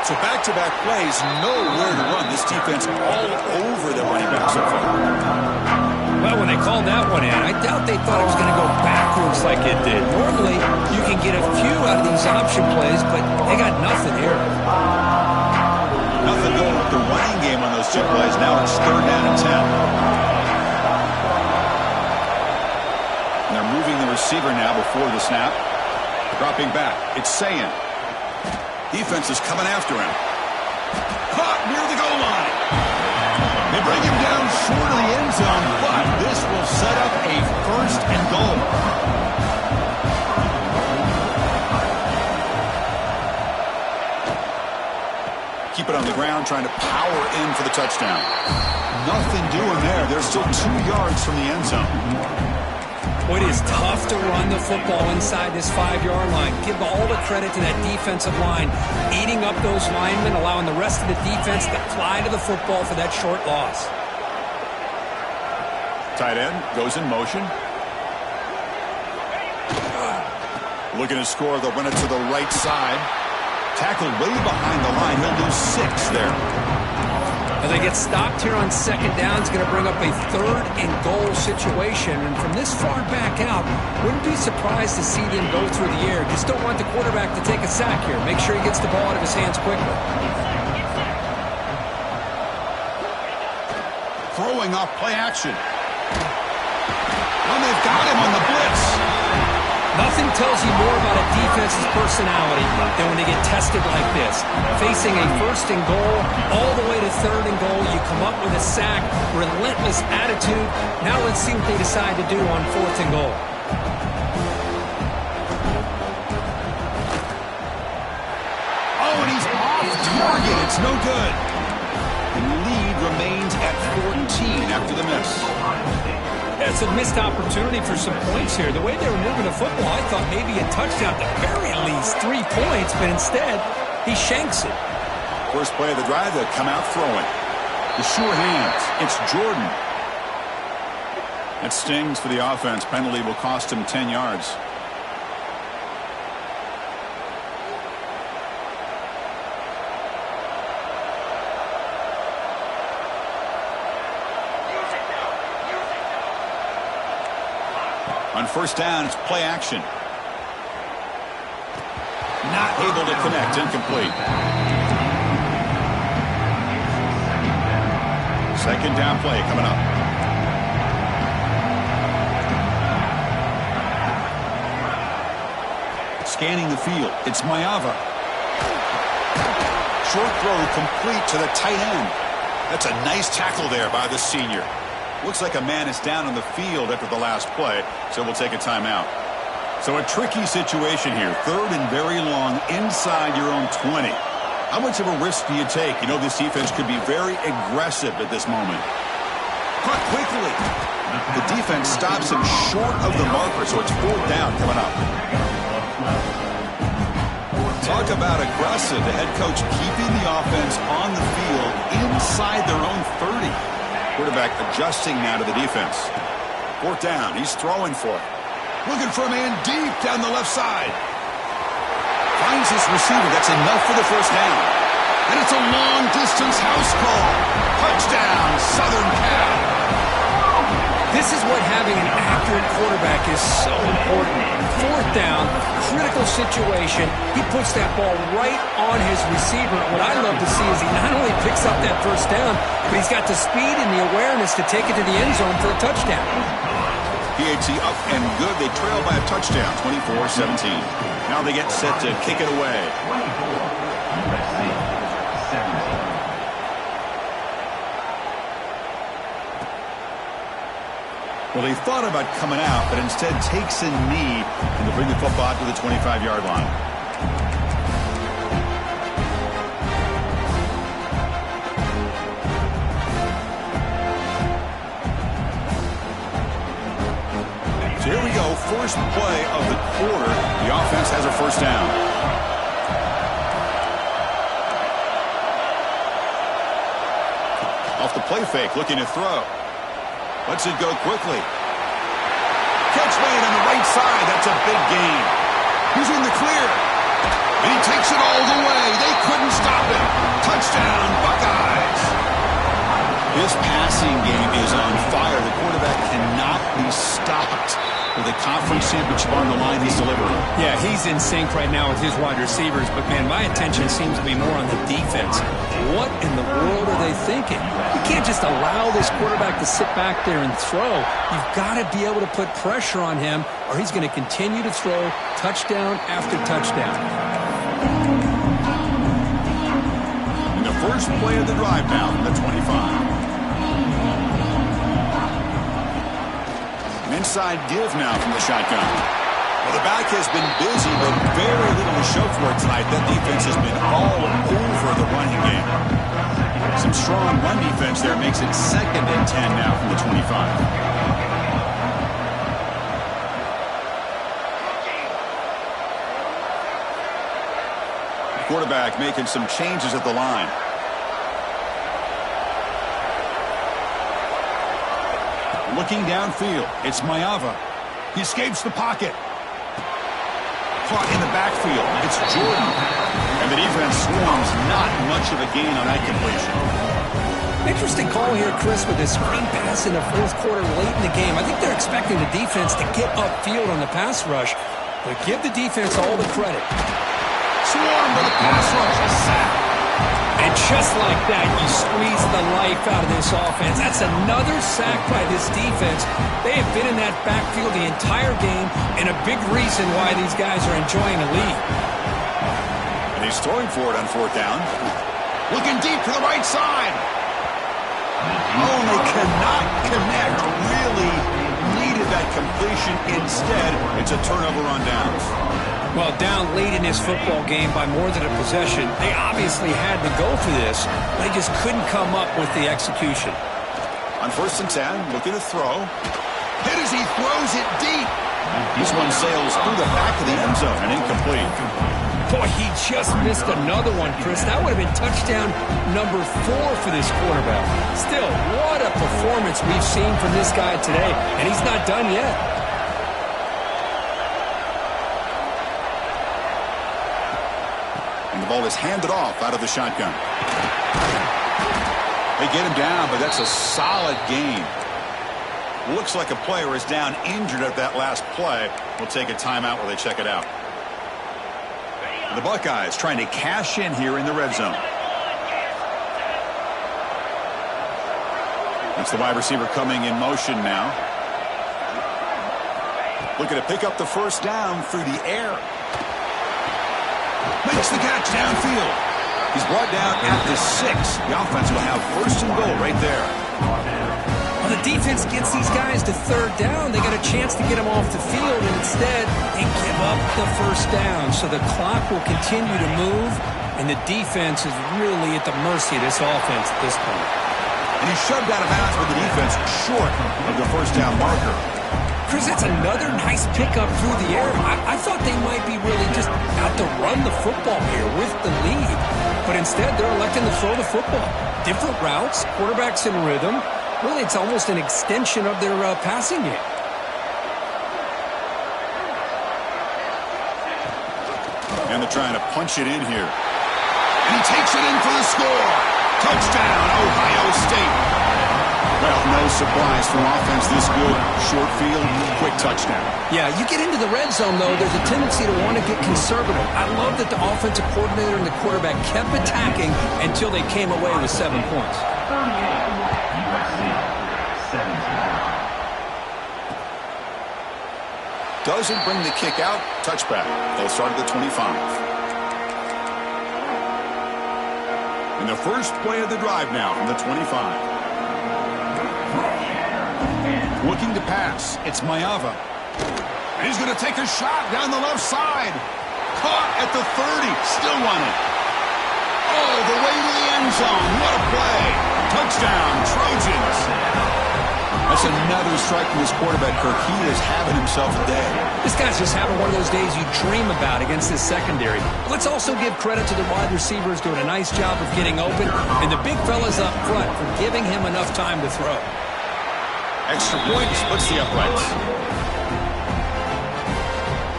So back-to-back plays, nowhere to run. This defense all over the running back so far. Well, when they called that one in, I doubt they thought it was going to go backwards like it did. Normally, you can get a few out of these option plays, but they got nothing here. Nothing going with the running game on those 2 plays. Now it's 3rd down and 10. And they're moving the receiver now before the snap. Dropping back. It's Sayin. Defense is coming after him. Caught near the goal line. They bring him down short of the end zone, but this will set up a 1st and goal. Keep it on the ground, trying to power in for the touchdown. Nothing doing there. They're still 2 yards from the end zone. Boy, it is tough to run the football inside this 5-yard line. Give all the credit to that defensive line, eating up those linemen, allowing the rest of the defense to fly to the football for that short loss. Tight end goes in motion. Looking to score, they'll run it to the right side. Tackled way behind the line. He'll lose 6 there. As they get stopped here on 2nd down, it's going to bring up a 3rd and goal situation. And from this far back out, wouldn't be surprised to see them go through the air. Just don't want the quarterback to take a sack here. Make sure he gets the ball out of his hands quickly. Throwing off play action. And they've got him on the blitz. Nothing tells you more about a defense's personality than when they get tested like this. Facing a 1st and goal, all the way to 3rd and goal, you come up with a sack, relentless attitude. Now let's see what they decide to do on 4th and goal. Oh, and he's off target. It's no good. The lead remains at 14 after the miss. That's a missed opportunity for some points here. The way they were moving the football, I thought maybe a touchdown, at the very least 3 points, but instead, he shanks it. First play of the drive, they'll come out throwing. The sure hands. It's Jordan. That stings for the offense. Penalty will cost him 10 yards. On 1st down, it's play action. Not able to connect. Incomplete. 2nd down play coming up. Scanning the field. It's Mayava. Short throw complete to the tight end. That's a nice tackle there by the senior. Looks like a man is down on the field after the last play, so we'll take a timeout. So a tricky situation here. 3rd and very long inside your own 20. How much of a risk do you take? You know this defense could be very aggressive at this moment. Caught quickly. The defense stops him short of the marker, so it's 4th down coming up. Talk about aggressive. The head coach keeping the offense on the field inside their own 30. Quarterback adjusting now to the defense. 4th down. He's throwing for it. Looking for a man deep down the left side. Finds his receiver. That's enough for the 1st down. And it's a long-distance house call. Touchdown, Southern Cal. This is what having an accurate quarterback is so important. 4th down, critical situation. He puts that ball right on his receiver. What I love to see is he not only picks up that 1st down, but he's got the speed and the awareness to take it to the end zone for a touchdown. PAT up and good. They trail by a touchdown, 24-17. Now they get set to kick it away. 24, USC, 17. Well, he thought about coming out, but instead takes a knee and to bring the football to the 25-yard line. So here we go, first play of the quarter. The offense has a 1st down. Off the play fake, looking to throw. Lets it go quickly. Catch made on the right side. That's a big gain. He's in the clear. And he takes it all the way. They couldn't stop him. Touchdown, Buckeyes. This passing game is on fire. The quarterback cannot be stopped. With a conference championship on the line, he's delivering. Yeah, he's in sync right now with his wide receivers, but man, my attention seems to be more on the defense. What in the world are they thinking? You can't just allow this quarterback to sit back there and throw. You've got to be able to put pressure on him, or he's going to continue to throw touchdown after touchdown. And the first first play of the drive now from the 25. An inside give now from the shotgun. Well, the back has been busy, but very little to show for it tonight. That defense has been all over the running game. Some strong run defense there makes it 2nd and 10 now from the 25. Quarterback making some changes at the line. Looking downfield, it's Mayava. He escapes the pocket. Caught in the backfield, it's Jordan. And the defense swarms, not much of a gain on that completion. Interesting call here, Chris, with this screen pass in the 4th quarter late in the game. I think they're expecting the defense to get upfield on the pass rush, but give the defense all the credit. Swarm to the pass rush, a sack. And just like that, you squeeze the life out of this offense. That's another sack by this defense. They have been in that backfield the entire game, and a big reason why these guys are enjoying the lead. And he's throwing for it on 4th down. Looking deep to the right side. Oh, and they cannot connect. Really needed that completion. Instead, it's a turnover on downs. Well, down late in this football game by more than a possession, they obviously had to go for this. They just couldn't come up with the execution. On 1st and 10, looking to throw. Hit as he throws it deep. This one sails through the back of the end zone and incomplete. Boy, he just missed another one, Chris. That would have been touchdown number 4 for this quarterback. Still, what a performance we've seen from this guy today, and he's not done yet. And the ball is handed off out of the shotgun. They get him down, but that's a solid game. Looks like a player is down injured at that last play. We'll take a timeout while they check it out. The Buckeyes trying to cash in here in the red zone. It's the wide receiver coming in motion now. Looking to pick up the 1st down through the air. Makes the catch downfield. He's brought down at the 6. The offense will have 1st and goal right there. Well, the defense gets these guys to 3rd down. They got a chance to get them off the field, and instead they give up the 1st down. So the clock will continue to move, and the defense is really at the mercy of this offense at this point. And he's shoved out of bounds with the defense short of the 1st down marker. Chris, that's another nice pickup through the air. I thought they might be really just out to run the football here with the lead. But instead, they're electing to throw the football. Different routes, quarterbacks in rhythm. Really, it's almost an extension of their passing game. And they're trying to punch it in here. And he takes it in for the score. Touchdown, Ohio State. Well, no surprise for offense this good. Short field, quick touchdown. Yeah, you get into the red zone, though, there's a tendency to want to get conservative. I love that the offensive coordinator and the quarterback kept attacking until they came away with 7 points. USC 17. Doesn't bring the kick out. Touchback. They'll start at the 25. And the first play of the drive now from the 25. Looking to pass. It's Mayava. And he's going to take a shot down the left side. Caught at the 30. Still running. Oh, the way to the end zone. What a play. Touchdown, Trojans. That's another strike from this quarterback, Kirk. He is having himself a day. This guy's just having one of those days you dream about against this secondary. Let's also give credit to the wide receivers doing a nice job of getting open, and the big fellas up front for giving him enough time to throw. Extra point splits the uprights.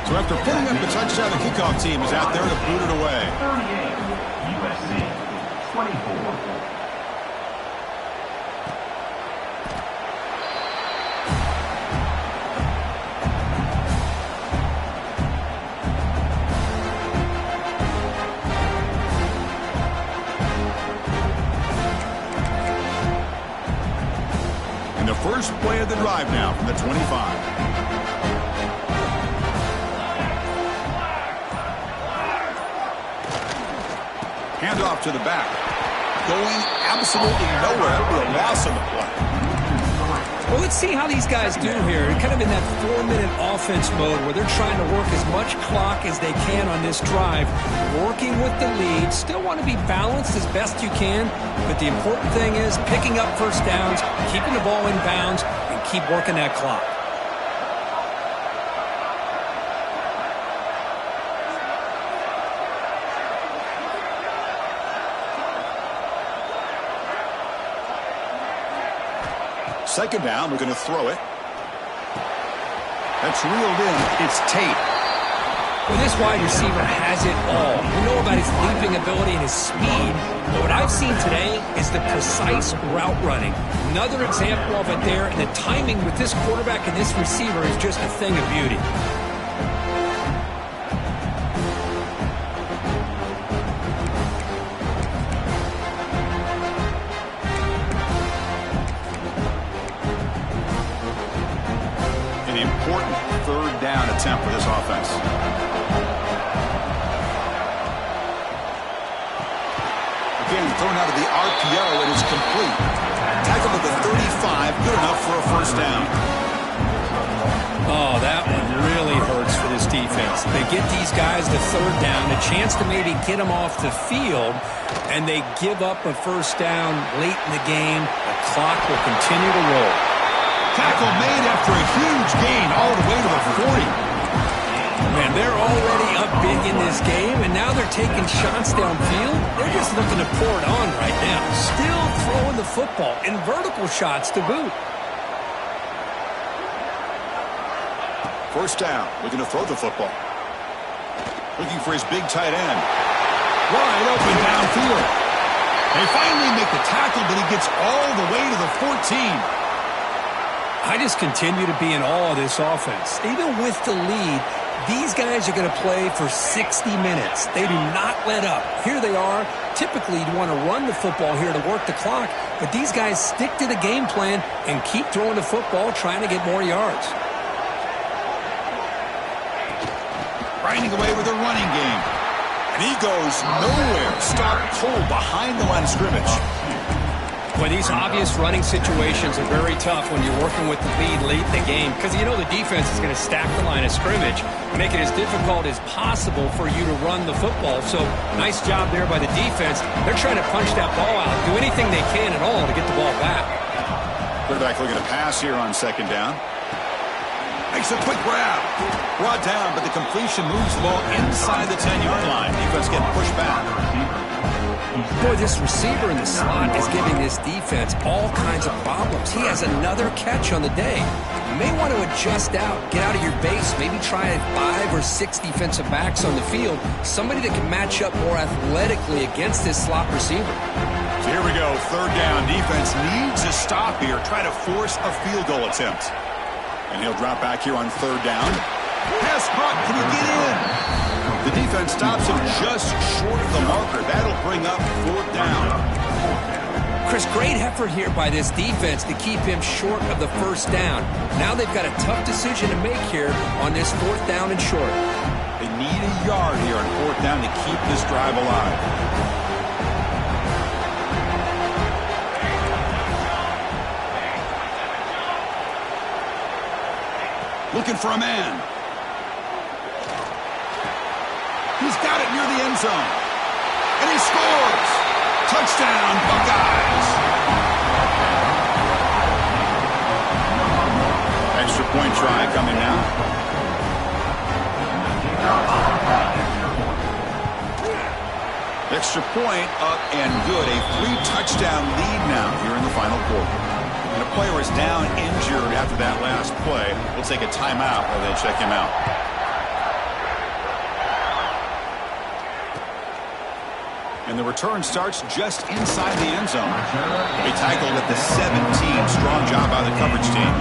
So after putting up the touchdown, the kickoff team is out there to boot it away. 38, USC 24. First play of the drive now from the 25. Hand off to the back. going absolutely nowhere. That would be a loss on the play. Well, let's see how these guys do here. They're kind of in that 4-minute offense mode where they're trying to work as much clock as they can on this drive, working with the lead. Still want to be balanced as best you can, but the important thing is picking up first downs, keeping the ball in bounds, and keep working that clock. Second down, we're going to throw it. That's reeled in. It's Tate. Well, this wide receiver has it all. We know about his leaping ability and his speed, but what I've seen today is the precise route running. Another example of it there, and the timing with this quarterback and this receiver is just a thing of beauty. Important third down attempt for this offense. Again, thrown out of the RPO, and it's complete. Tackle at the 35, good enough for a first down. Oh, that one really hurts for this defense. They get these guys the third down, a chance to maybe get them off the field, and they give up a first down late in the game. The clock will continue to roll. Tackle made after a huge gain all the way to the 40. Man, they're already up big in this game, and now they're taking shots downfield. They're just looking to pour it on right now. Still throwing the football, and vertical shots to boot. First down, looking to throw the football. Looking for his big tight end. Wide open downfield. They finally make the tackle, but he gets all the way to the 14. I just continue to be in awe of this offense. Even with the lead, these guys are going to play for 60 minutes. They do not let up. Here they are. Typically, you'd want to run the football here to work the clock, but these guys stick to the game plan and keep throwing the football, trying to get more yards. Grinding away with a running game. And he goes nowhere. Stopped cold behind the line of scrimmage. Well, these obvious running situations are very tough when you're working with the lead late in the game, because you know the defense is going to stack the line of scrimmage, make it as difficult as possible for you to run the football. So nice job there by the defense. They're trying to punch that ball out, do anything they can at all to get the ball back. Quarterback looking to pass here on second down. Makes a quick grab. Brought down, but the completion moves the ball inside the 10-yard line. Defense getting pushed back. Boy, this receiver in the slot is giving this defense all kinds of problems. He has another catch on the day. You may want to adjust out, get out of your base, maybe try 5 or 6 defensive backs on the field, somebody that can match up more athletically against this slot receiver. So here we go, third down. Defense needs a stop here, try to force a field goal attempt. And he'll drop back here on third down. Pass caught, can he get in? The defense stops him just short of the marker. That'll bring up fourth down. Chris, great effort here by this defense to keep him short of the first down. Now they've got a tough decision to make here on this fourth down and short. They need a yard here on fourth down to keep this drive alive. Looking for a man. He's got it near the end zone. And he scores. Touchdown, Buckeyes. Extra point try coming now. Extra point up and good. A 3-touchdown lead now here in the final quarter. And a player is down injured after that last play. We'll take a timeout while they check him out. And the return starts just inside the end zone. They tackled at the 17. Strong job by the coverage team.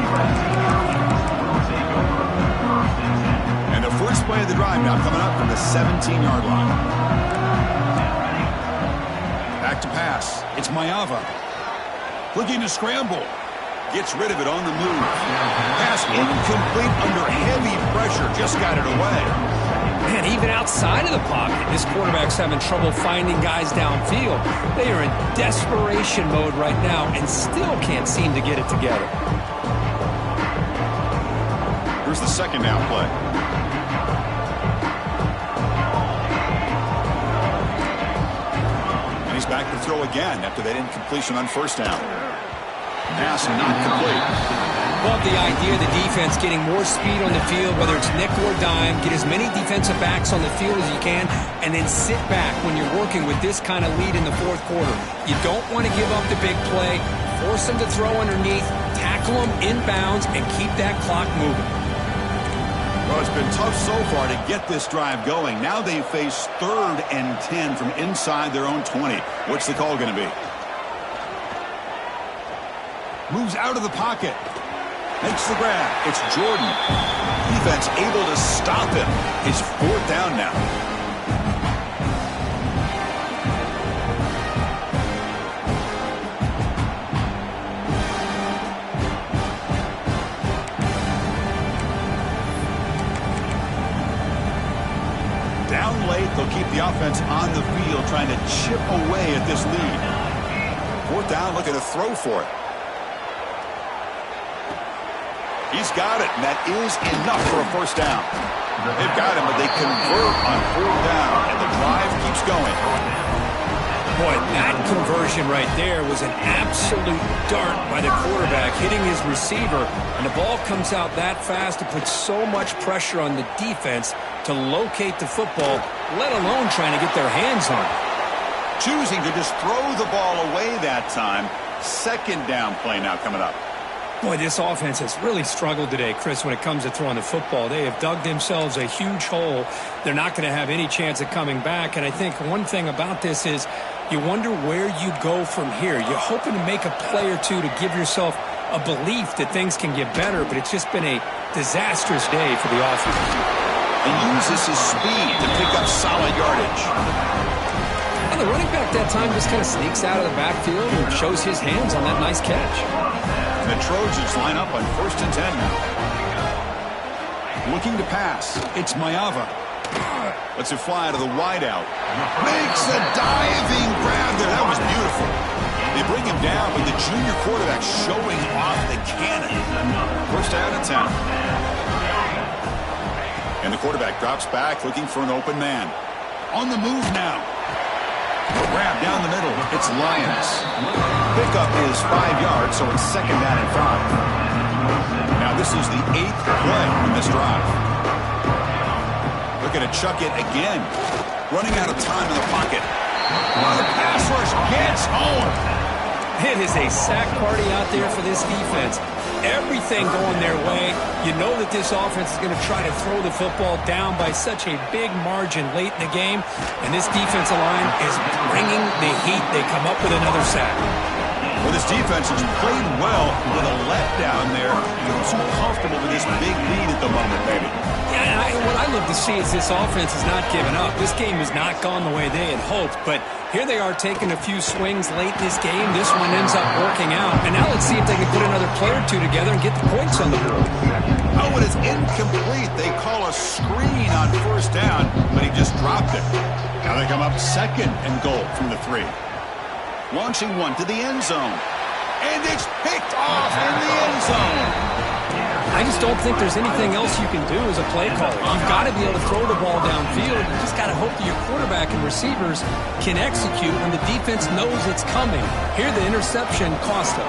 And the first play of the drive now coming up from the 17-yard line. Back to pass. It's Mayava. Looking to scramble. Gets rid of it on the move. Pass incomplete under heavy pressure. Just got it away. And even outside of the pocket, this quarterback's having trouble finding guys downfield. They are in desperation mode right now and still can't seem to get it together. Here's the second down play. And he's back to throw again after that incompletion on first down. Pass not complete. Love the idea of the defense getting more speed on the field, whether it's nickel or dime. Get as many defensive backs on the field as you can, and then sit back when you're working with this kind of lead in the fourth quarter. You don't want to give up the big play. Force them to throw underneath, tackle them inbounds, and keep that clock moving. Well, it's been tough so far to get this drive going. Now they face 3rd and 10 from inside their own 20. What's the call going to be? Moves out of the pocket. Makes the grab. It's Jordan. Defense able to stop him. It's 4th down now. Down late, they'll keep the offense on the field trying to chip away at this lead. 4th down, looking to throw for it. He's got it, and that is enough for a first down. They've got him, but they convert on 4th down, and the drive keeps going. Boy, that conversion right there was an absolute dart by the quarterback, hitting his receiver, and the ball comes out that fast to put so much pressure on the defense to locate the football, let alone trying to get their hands on it. Choosing to just throw the ball away that time. 2nd down play now coming up. Boy, this offense has really struggled today, Chris, when it comes to throwing the football. They have dug themselves a huge hole. They're not going to have any chance of coming back. And I think one thing about this is you wonder where you go from here. You're hoping to make a play or two to give yourself a belief that things can get better, but it's just been a disastrous day for the offense. And uses his speed to pick up solid yardage. And the running back that time just kind of sneaks out of the backfield and shows his hands on that nice catch. And the Trojans line up on 1st and 10 now. Looking to pass. It's Mayava. Lets it fly out of the wideout. Makes a diving grab there. That was beautiful. They bring him down, but the junior quarterback showing off the cannon. 1st down and 10. And the quarterback drops back, looking for an open man. On the move now. A grab down the middle. It's Lions. Pickup is 5 yards, so it's 2nd down and 5. Now this is the 8th play in this drive. Looking to chuck it again. Running out of time in the pocket. The pass rush gets home. It is a sack party out there for this defense. Everything going their way. You know that this offense is going to try to throw the football down by such a big margin late in the game. And this defensive line is bringing the heat. They come up with another sack. Well, this defense has played well with a letdown there. Feels so comfortable with this big lead at the moment, baby. Yeah, what I love to see is this offense has not given up. This game has not gone the way they had hoped, but here they are taking a few swings late in this game. This one ends up working out. And now let's see if they can put another play or two together and get the points on the board. Oh, it is incomplete. They call a screen on 1st down, but he just dropped it. Now they come up 2nd and goal from the 3. Launching one to the end zone. And it's picked off in the end zone. I just don't think there's anything else you can do as a play caller. You've got to be able to throw the ball downfield. You just got to hope that your quarterback and receivers can execute when the defense knows it's coming. Here, the interception cost them.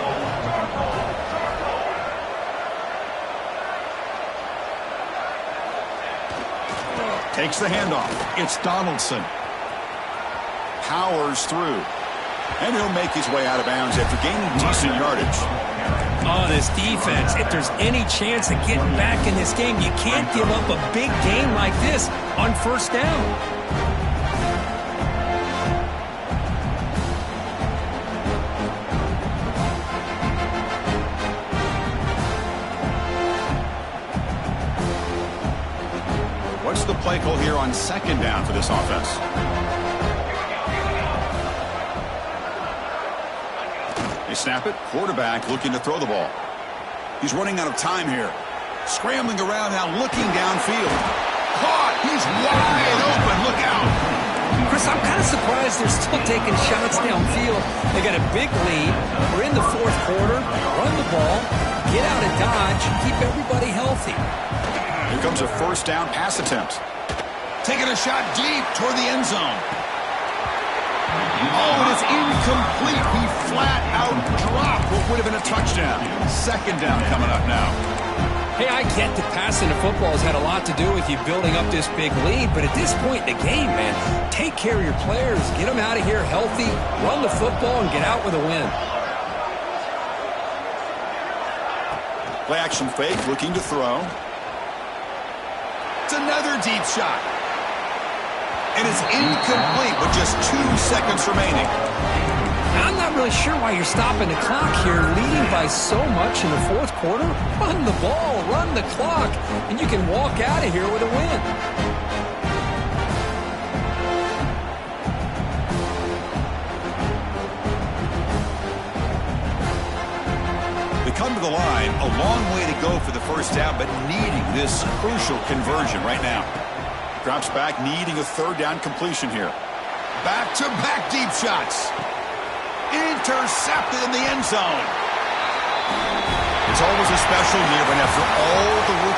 Takes the handoff. It's Donaldson. Powers through. And he'll make his way out of bounds after gaining decent yardage. Oh, this defense, if there's any chance of getting back in this game, you can't give up a big game like this on 1st down. What's the play call here on 2nd down for this offense? They snap it. Quarterback looking to throw the ball. He's running out of time here. Scrambling around now, looking downfield. caught. He's wide open. Look out. Chris, I'm kind of surprised they're still taking shots downfield. They got a big lead. We're in the fourth quarter. Run the ball, get out of dodge, keep everybody healthy. Here comes a first down pass attempt. Taking a shot deep toward the end zone. Oh, and it's incomplete. He flat out dropped what would have been a touchdown. Second down coming up now. Hey, I get that passing the football has had a lot to do with you building up this big lead, but at this point in the game, man, take care of your players. Get them out of here healthy, run the football, and get out with a win. Play action fake, looking to throw. It's another deep shot. And it's incomplete with just 2 seconds remaining. I'm not really sure why you're stopping the clock here, leading by so much in the fourth quarter. Run the ball, run the clock, and you can walk out of here with a win. They come to the line, a long way to go for the first down, but needing this crucial conversion right now. Drops back, needing a third down completion here. Back-to-back deep shots. Intercepted in the end zone. It's always a special year, but after all the rookie